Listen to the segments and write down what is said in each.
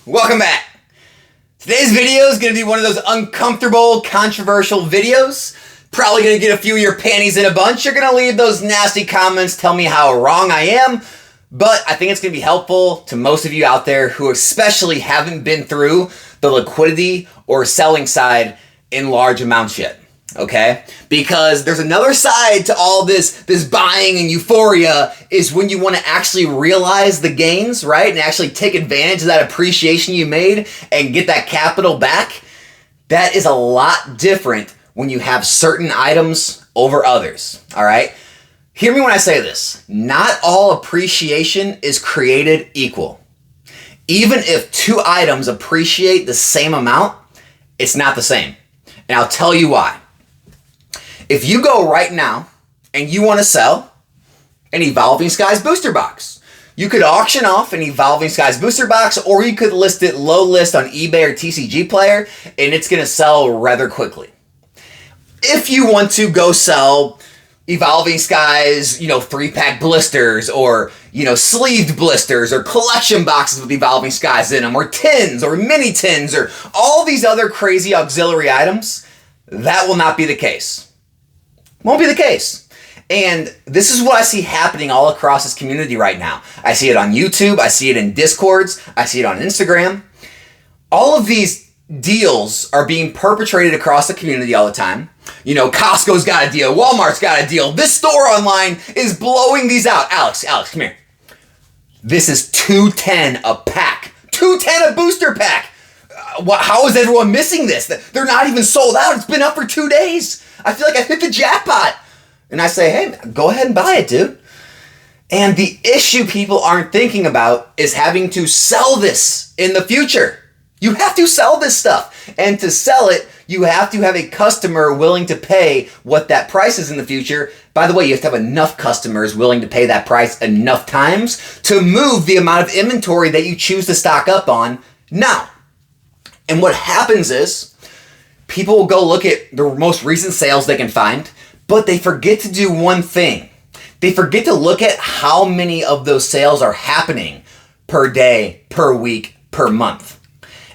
Welcome back. Today's video is going to be one of those uncomfortable, controversial videos. Probably going to get a few of your panties in a bunch. You're going to leave those nasty comments, tell me how wrong I am. But I think it's going to be helpful to most of you out there who especially haven't been through the liquidity or selling side in large amounts yet. Okay? Because there's another side to all this buying and euphoria is when you want to actually realize the gains, right? And actually take advantage of that appreciation you made and get that capital back. That is a lot different when you have certain items over others, all right? Hear me when I say this. Not all appreciation is created equal. Even if two items appreciate the same amount, it's not the same. And I'll tell you why. If you go right now and you want to sell an Evolving Skies booster box, you could auction off an Evolving Skies booster box, or you could list it low list on eBay or TCG Player, and it's going to sell rather quickly. If you want to go sell Evolving Skies, 3-pack blisters, or, sleeved blisters, or collection boxes with Evolving Skies in them, or tins, or mini tins, or all these other crazy auxiliary items, that will not be the case. Won't be the case. And this is what I see happening all across this community right now. I see it on YouTube. I see it in Discords. I see it on Instagram. All of these deals are being perpetrated across the community all the time. Costco's got a deal. Walmart's got a deal. This store online is blowing these out. Alex, come here. This is $2.10 a pack. $2.10 a booster pack. How is everyone missing this? They're not even sold out. It's been up for 2 days. I feel like I hit the jackpot. And I say, hey, go ahead and buy it, dude. And the issue people aren't thinking about is having to sell this in the future. You have to sell this stuff. And to sell it, you have to have a customer willing to pay what that price is in the future. By the way, you have to have enough customers willing to pay that price enough times to move the amount of inventory that you choose to stock up on now. And what happens is, people will go look at the most recent sales they can find, but they forget to do one thing. They forget to look at how many of those sales are happening per day, per week, per month.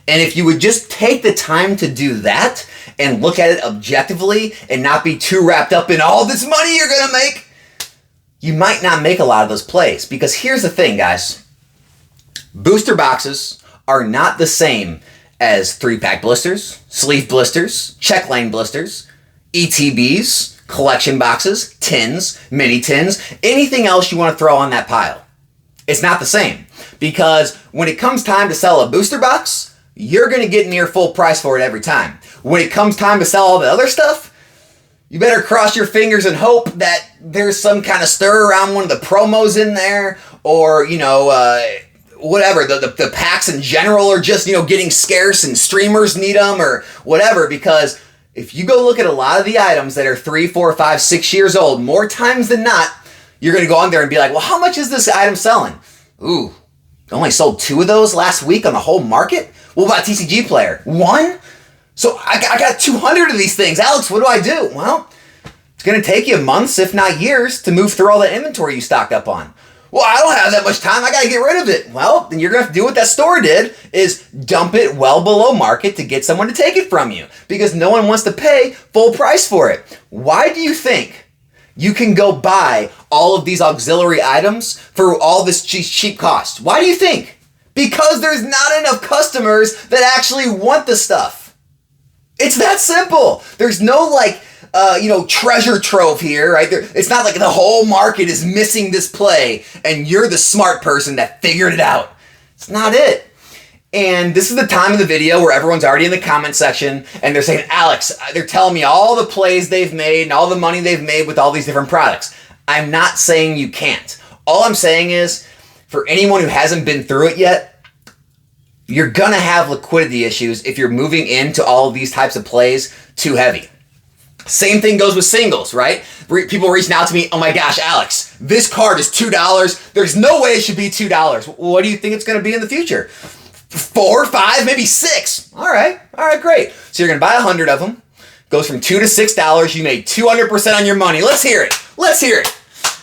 And if you would just take the time to do that and look at it objectively and not be too wrapped up in all this money you're going to make, you might not make a lot of those plays. Because here's the thing, guys. Booster boxes are not the same as 3-pack blisters, sleeve blisters, check lane blisters, ETBs, collection boxes, tins, mini tins, anything else you want to throw on that pile. It's not the same, because when it comes time to sell a booster box, you're going to get near full price for it every time. When it comes time to sell all the other stuff, you better cross your fingers and hope that there's some kind of stir around one of the promos in there, or, whatever, the packs in general are just, getting scarce and streamers need them or whatever. Because if you go look at a lot of the items that are 3, 4, 5, 6 years old, more times than not, you're going to go on there and be like, well, how much is this item selling? Ooh, only sold 2 of those last week on the whole market? What about TCG Player? 1? So I got 200 of these things. Alex, what do I do? Well, it's going to take you months, if not years, to move through all that inventory you stocked up on. Well, I don't have that much time. I got to get rid of it. Well, then you're going to have to do what that store did, is dump it well below market to get someone to take it from you, because no one wants to pay full price for it. Why do you think you can go buy all of these auxiliary items for all this cheap cost? Why do you think? Because there's not enough customers that actually want the stuff. It's that simple. There's no treasure trove here, right? It's not like the whole market is missing this play and you're the smart person that figured it out. It's not it. And this is the time of the video where everyone's already in the comment section and they're saying, Alex, they're telling me all the plays they've made and all the money they've made with all these different products. I'm not saying you can't. All I'm saying is, for anyone who hasn't been through it yet, you're gonna have liquidity issues if you're moving into all of these types of plays too heavy. Same thing goes with singles, right? People reaching out to me, oh my gosh, Alex, this card is $2. There's no way it should be $2. What do you think it's going to be in the future? 4, 5, maybe 6. All right, great. So you're going to buy 100 of them. Goes from $2 to $6. You made 200% on your money. Let's hear it.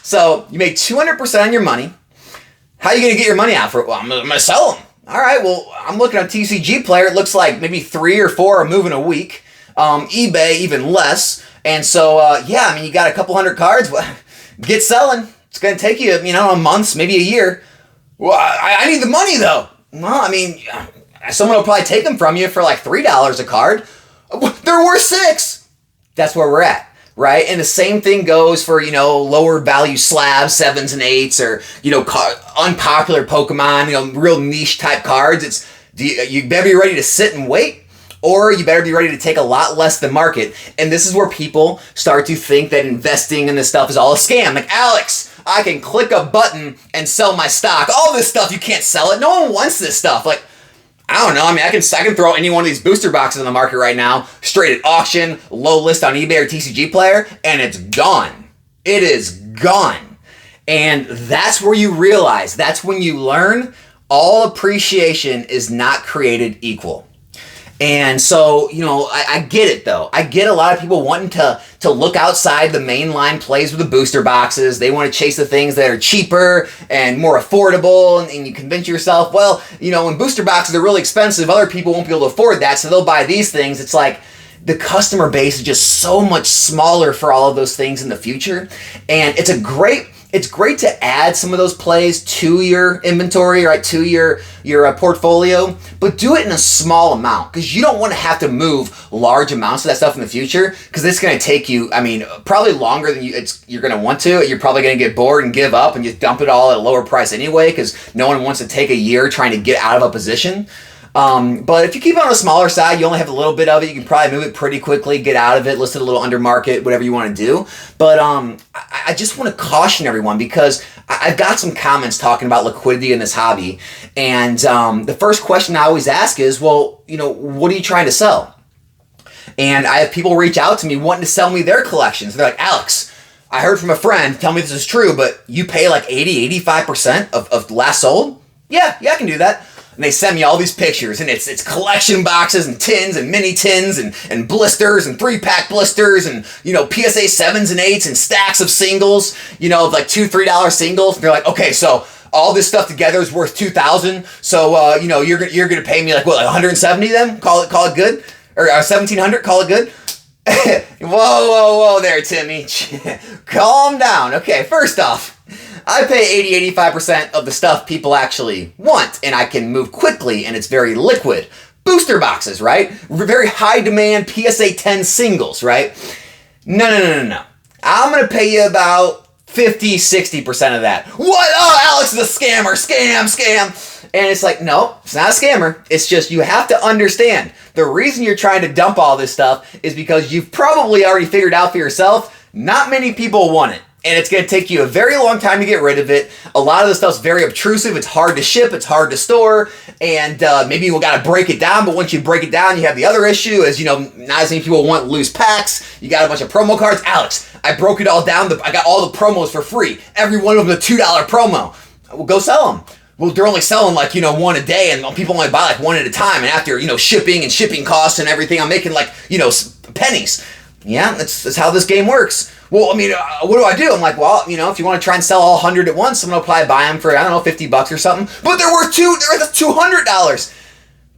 So you made 200% on your money. How are you going to get your money out for it? Well, I'm going to sell them. All right, well, I'm looking on TCG Player. It looks like maybe 3 or 4 are moving a week. eBay, even less. And so, yeah, I mean, you got a couple hundred cards. Get selling. It's going to take you, a month, maybe a year. Well, I need the money, though. Well, I mean, someone will probably take them from you for like $3 a card. They're worth $6. That's where we're at, right? And the same thing goes for, lower value slabs, 7s and 8s, or, unpopular Pokemon, real niche type cards. You better be ready to sit and wait, or you better be ready to take a lot less than market. And this is where people start to think that investing in this stuff is all a scam. Like, Alex, I can click a button and sell my stock. All this stuff, you can't sell it. No one wants this stuff. Like, I don't know. I mean, I can throw any one of these booster boxes on the market right now, straight at auction, low list on eBay or TCG Player, and it's gone. It is gone. And that's where you realize, that's when you learn all appreciation is not created equal. And so, I get it, though. I get a lot of people wanting to look outside the mainline plays with the booster boxes. They want to chase the things that are cheaper and more affordable, and you convince yourself, well, when booster boxes are really expensive, other people won't be able to afford that, so they'll buy these things. It's like the customer base is just so much smaller for all of those things in the future. And it's great to add some of those plays to your inventory, right, to your portfolio, but do it in a small amount, because you don't want to have to move large amounts of that stuff in the future, because it's going to take you, probably longer than you're going to want to. You're probably going to get bored and give up and just dump it all at a lower price anyway, because no one wants to take a year trying to get out of a position. But if you keep it on a smaller side, you only have a little bit of it, you can probably move it pretty quickly, get out of it, list it a little under market, whatever you want to do. But I just want to caution everyone, because I've got some comments talking about liquidity in this hobby. And the first question I always ask is, well, what are you trying to sell? And I have people reach out to me wanting to sell me their collections. They're like, Alex, I heard from a friend, tell me this is true, but you pay like 80-85% of last sold? Yeah, I can do that. And they send me all these pictures, and it's collection boxes and tins and mini tins and blisters and 3-pack blisters and, PSA 7s and 8s and stacks of singles, of like $2-3 singles. And they're like, okay, so all this stuff together is worth $2,000. So, you're going to pay me like 170 then? Call it good? Or 1,700, call it good? Whoa there, Timmy. Calm down. Okay, first off, I pay 80-85% of the stuff people actually want, and I can move quickly, and it's very liquid. Booster boxes, right? Very high demand PSA 10 singles, right? No. I'm going to pay you about 50-60% of that. What? Oh, Alex is a scammer. Scam. And it's like, no, it's not a scammer. It's just you have to understand the reason you're trying to dump all this stuff is because you've probably already figured out for yourself not many people want it. And it's going to take you a very long time to get rid of it. A lot of the stuff's very obtrusive. It's hard to ship. It's hard to store. And maybe you got to break it down. But once you break it down, you have the other issue is, not as many people want loose packs. You got a bunch of promo cards. Alex, I broke it all down. I got all the promos for free. Every one of them a $2 promo. Well, go sell them. Well, they're only selling like, one a day, and people only buy like one at a time. And after, shipping and shipping costs and everything, I'm making like, pennies. Yeah, that's how this game works. Well, what do? I'm like, well, if you want to try and sell all 100 at once, someone will probably buy them for, $50 or something. But they're worth $200.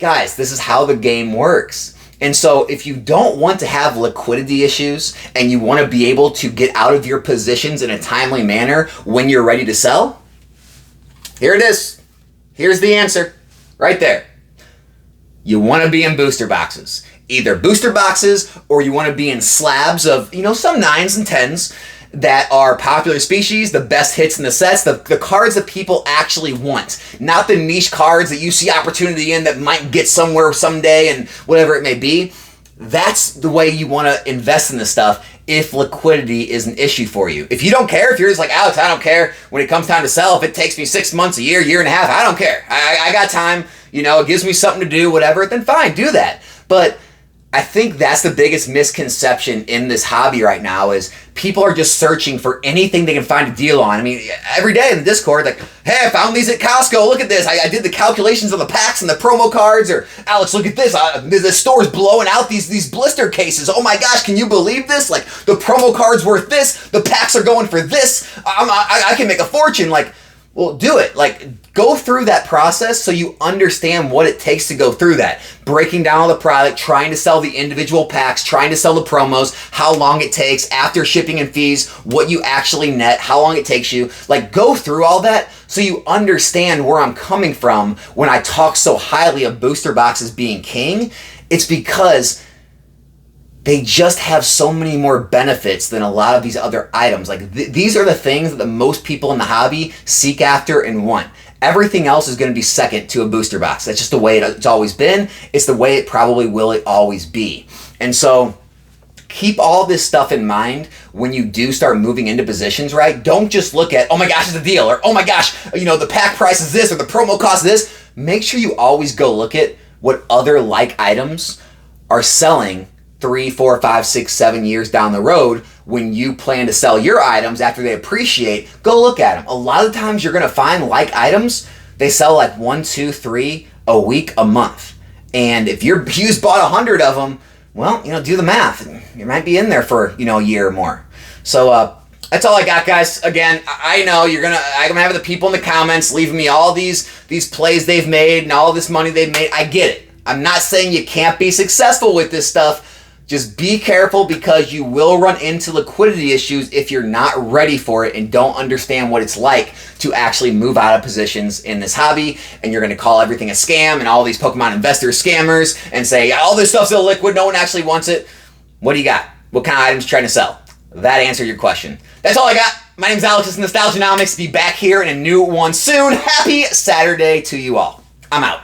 Guys, this is how the game works. And so if you don't want to have liquidity issues and you want to be able to get out of your positions in a timely manner when you're ready to sell, here it is. Here's the answer right there. You want to be in booster boxes. Either booster boxes or you want to be in slabs of, some 9s and 10s that are popular species, the best hits in the sets, the cards that people actually want. Not the niche cards that you see opportunity in that might get somewhere someday and whatever it may be. That's the way you want to invest in this stuff if liquidity is an issue for you. If you don't care, if you're just like, Alex, I don't care when it comes time to sell. If it takes me 6 months, a year and a half, I don't care. I got time, it gives me something to do, whatever, then fine, do that. But I think that's the biggest misconception in this hobby right now is people are just searching for anything they can find a deal on. Every day in the Discord, like, hey, I found these at Costco. Look at this. I did the calculations on the packs and the promo cards. Or, Alex, look at this. The store's blowing out these blister cases. Oh my gosh, can you believe this? Like, the promo card's worth this. The packs are going for this. I can make a fortune. Like, well, do it. Like, Go through that process so you understand what it takes to go through that. Breaking down all the product, trying to sell the individual packs, trying to sell the promos, how long it takes after shipping and fees, what you actually net, how long it takes you. Like, go through all that so you understand where I'm coming from when I talk so highly of booster boxes being king. It's because they just have so many more benefits than a lot of these other items. Like, these are the things that the most people in the hobby seek after and want. Everything else is going to be second to a booster box. That's just the way it's always been. It's the way it probably will always be. And so keep all this stuff in mind when you do start moving into positions, right? Don't just look at, oh my gosh, it's a deal, or oh my gosh, the pack price is this, or the promo cost is this. Make sure you always go look at what other like items are selling 3, 4, 5, 6, 7 years down the road when you plan to sell your items after they appreciate. Go look at them. A lot of times you're going to find like items, they sell like 1, 2, 3 a week, a month. And if you bought 100 of them, well, do the math. You might be in there for, a year or more. So that's all I got, guys. Again, I know I'm gonna have the people in the comments leaving me all these plays they've made and all this money they've made. I get it. I'm not saying you can't be successful with this stuff. Just be careful, because you will run into liquidity issues if you're not ready for it and don't understand what it's like to actually move out of positions in this hobby. And you're going to call everything a scam and all these Pokemon investors scammers and say, all this stuff's illiquid, no one actually wants it. What do you got? What kind of items are you trying to sell? That answered your question. That's all I got. My name's Alex. This is Nostalgianomics. Be back here in a new one soon. Happy Saturday to you all. I'm out.